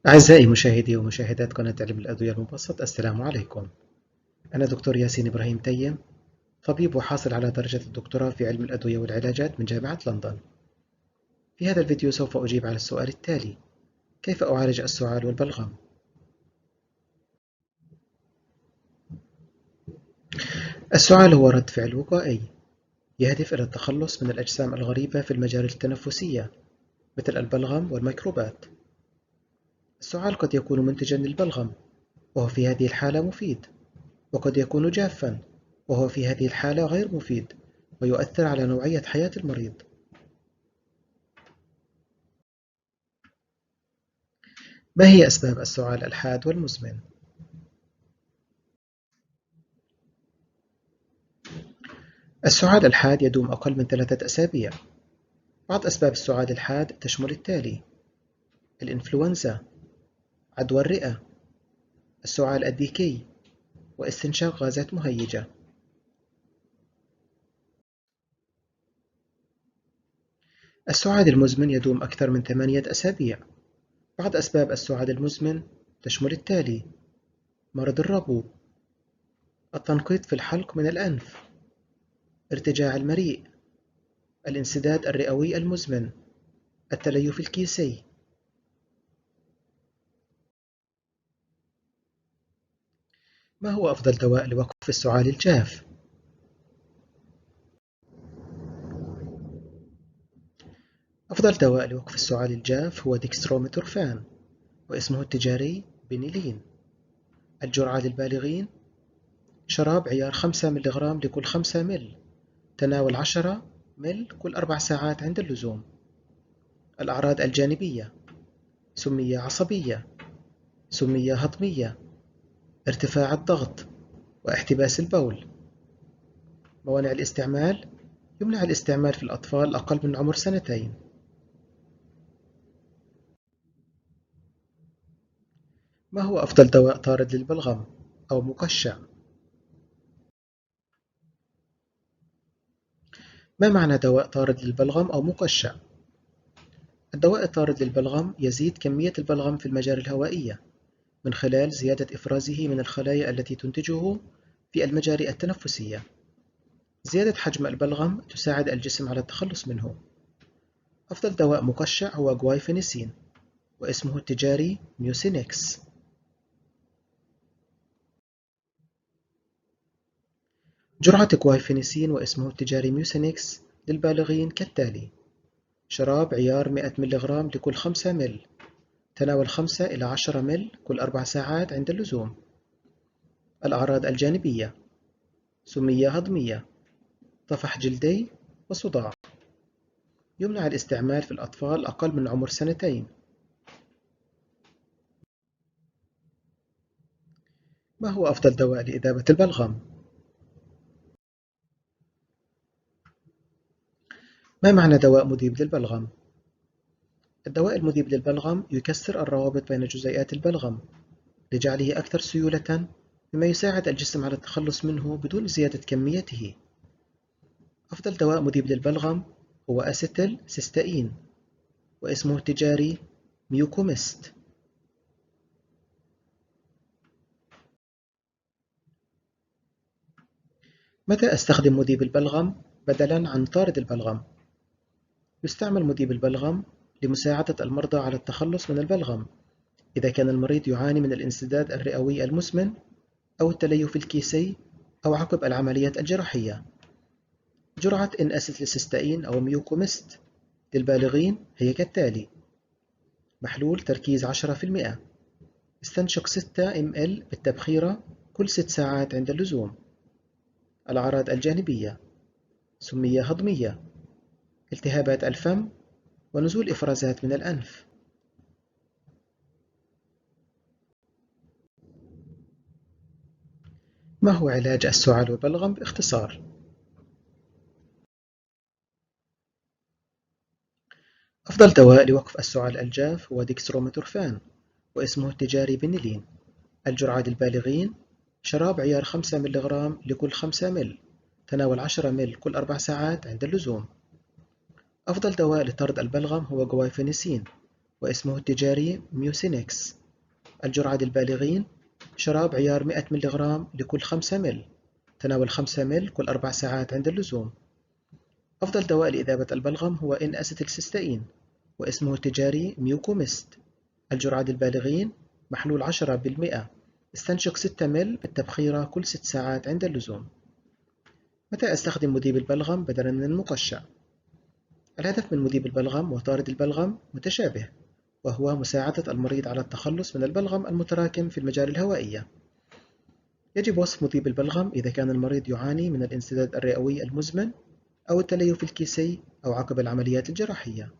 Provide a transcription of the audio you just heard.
أعزائي مشاهدي ومشاهدات قناة علم الأدوية المبسط، السلام عليكم. أنا دكتور ياسين إبراهيم تيم، طبيب وحاصل على درجة الدكتوراه في علم الأدوية والعلاجات من جامعة لندن. في هذا الفيديو سوف أجيب على السؤال التالي: كيف أعالج السعال والبلغم؟ السعال هو رد فعل وقائي يهدف إلى التخلص من الأجسام الغريبة في المجال التنفسية مثل البلغم والميكروبات. السعال قد يكون منتجا للبلغم وهو في هذه الحالة مفيد، وقد يكون جافا وهو في هذه الحالة غير مفيد ويؤثر على نوعية حياة المريض. ما هي أسباب السعال الحاد والمزمن؟ السعال الحاد يدوم أقل من 3 أسابيع. بعض أسباب السعال الحاد تشمل التالي: الإنفلونزا، عدوى الرئة، السعال الديكي، واستنشاق غازات مهيجة. السعال المزمن يدوم أكثر من 8 أسابيع. بعض أسباب السعال المزمن تشمل التالي: مرض الربو، التنقيط في الحلق من الأنف، ارتجاع المريء، الانسداد الرئوي المزمن، التليف الكيسي. ما هو أفضل دواء لوقف السعال الجاف؟ أفضل دواء لوقف السعال الجاف هو ديكستروميثورفان، واسمه التجاري بنيلين. الجرعة للبالغين: شراب عيار 5 ملغ لكل 5 مل، تناول 10 مل كل 4 ساعات عند اللزوم. الأعراض الجانبية: سمية عصبية، سمية هضمية، ارتفاع الضغط، واحتباس البول. موانع الاستعمال: يمنع الاستعمال في الأطفال أقل من عمر 2 سنين. ما هو أفضل دواء طارد للبلغم أو مقشع؟ ما معنى دواء طارد للبلغم أو مقشع؟ الدواء الطارد للبلغم يزيد كمية البلغم في المجاري الهوائية من خلال زيادة إفرازه من الخلايا التي تنتجه في المجاري التنفسية. زيادة حجم البلغم تساعد الجسم على التخلص منه. أفضل دواء مقشع هو جوايفينيسين، واسمه التجاري ميوسينكس. جرعة جوايفينيسين واسمه التجاري ميوسينكس للبالغين كالتالي: شراب عيار 100 ملغ لكل 5 مل، تناول 5 إلى 10 مل كل 4 ساعات عند اللزوم. الأعراض الجانبية: سمية هضمية، طفح جلدي، وصداع. يمنع الاستعمال في الأطفال أقل من عمر 2 سنين. ما هو أفضل دواء لإذابة البلغم؟ ما معنى دواء مذيب للبلغم؟ الدواء المذيب للبلغم يكسر الروابط بين جزيئات البلغم لجعله أكثر سيولة، مما يساعد الجسم على التخلص منه بدون زيادة كميته. أفضل دواء مذيب للبلغم هو أسيتيل سيستئين، واسمه التجاري ميوكوميست. متى أستخدم مذيب البلغم بدلاً عن طارد البلغم؟ يستعمل مذيب البلغم لمساعدة المرضى على التخلص من البلغم إذا كان المريض يعاني من الانسداد الرئوي المزمن أو التليف الكيسي أو عقب العمليات الجراحية. جرعة إن أسيتيلسيستئين أو ميوكوميست للبالغين هي كالتالي: محلول تركيز 10%، استنشق 6 ml بالتبخيرة كل 6 ساعات عند اللزوم. الأعراض الجانبية: سمية هضمية، التهابات الفم، ونزول إفرازات من الأنف. ما هو علاج السعال والبلغم باختصار؟ أفضل دواء لوقف السعال الجاف هو ديكستروميثورفان، واسمه التجاري بنيلين. الجرعة للبالغين: شراب عيار 5 ملغ لكل 5 مل، تناول 10 مل كل 4 ساعات عند اللزوم. أفضل دواء لطرد البلغم هو جوايفينيسين، واسمه التجاري ميوسينكس. الجرعة للبالغين: شراب عيار 100 ملغ لكل 5 مل، تناول 5 مل كل 4 ساعات عند اللزوم. أفضل دواء لإذابة البلغم هو إن أسيتيلسيستين، واسمه التجاري ميوكوميست. الجرعة للبالغين: محلول 10%، استنشق 6 مل بالتبخيرة كل 6 ساعات عند اللزوم. متى أستخدم مذيب البلغم بدلاً من المقشع؟ الهدف من مذيب البلغم وطارد البلغم متشابه، وهو مساعدة المريض على التخلص من البلغم المتراكم في المجاري الهوائية. يجب وصف مذيب البلغم إذا كان المريض يعاني من الانسداد الرئوي المزمن أو التليف الكيسي أو عقب العمليات الجراحية.